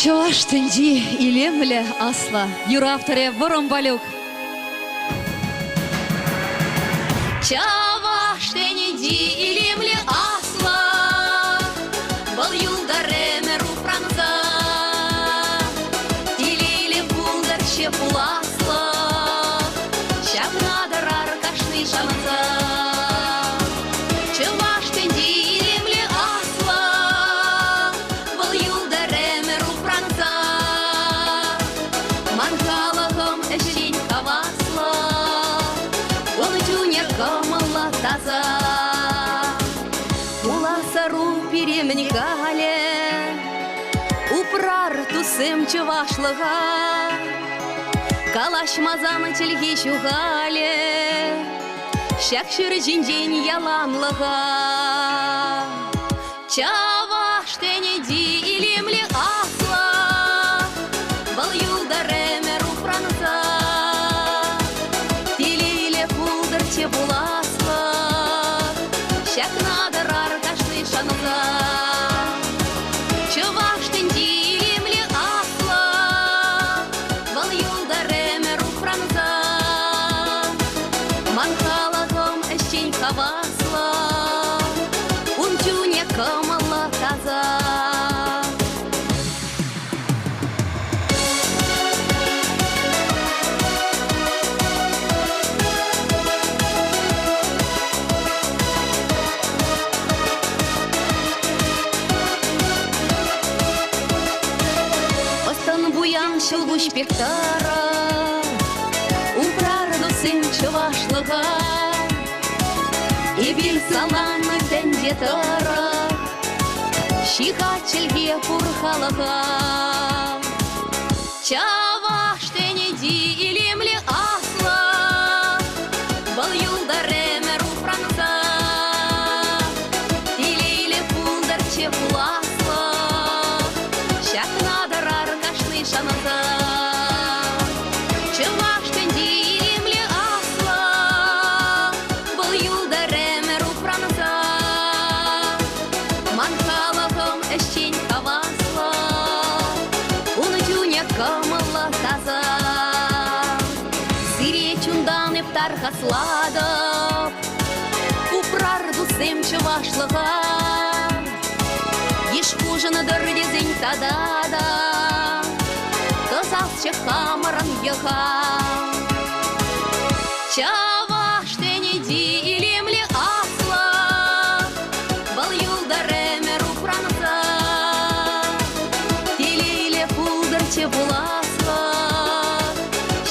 Чаваш тенди илемле асла, юравторе воромбалюк. Чаваш тенди илемле асла, был юлдареме руфранза, илейле булдар чепуласла, шагнадарар кашны шаманза. Чаваш тенди илемле асла, был юлдареме руфранза, мангалагом эшень кавасла, он камала таза. Уласару перемникале, упрар тусым чувашлыга, калаш мазаны телге чугале, шакшыр жиндень яланлыга. Чаваш тенеди илемле асла, был юлдареме руфранза, буласла, шакнадарар кашны шанза. Чуваш тенди илемле асла, вал юлдареме руфранза, манхалагом эшчень кавасла, унчуне камала таза. Буян шылгуш пектара, упрар досым чувашлыга, и бил саланы тендетара, шихачельге пурхалага. Чаваш тенеди илемле асла, был юлдареме руфранза, илейле пулдар чепуласла, шакнадарар шанза. Чуваш тенди илемле асла, был юлдареме руфранза, манхалагом эшчень кавасла, унутюне камала таза. Сире чундан эптар хасладов, упрар дусым чувашлыга, еш хужына дырдезень тадада, казалче хамаран яха. Чаваш тенеди илемле асла, был юлдареме руфранза, илейле пулдар чепуласла,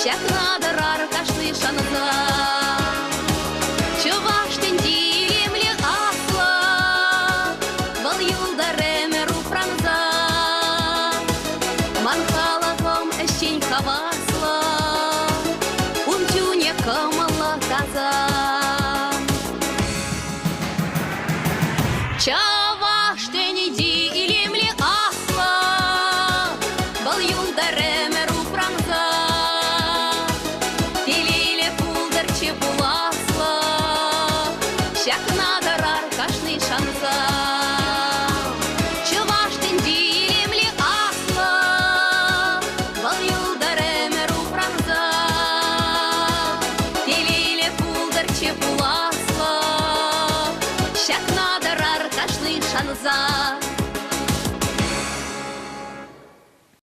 шакнадарар кашны шанза. Чаваш тенди илемле асла, был юлдареме руфранза, манхалагом эшчень кавасла, унчуне камала таза. Чаваш тенеди илемле асла, был юлдареме руфранза, илейле пулдар чепуласла, шакнадарар кашны шанза. Чуваш тенди илемле асла, был юлдареме руфранза, илейле пулдар чепуласла, шакнадарар кашны шанза.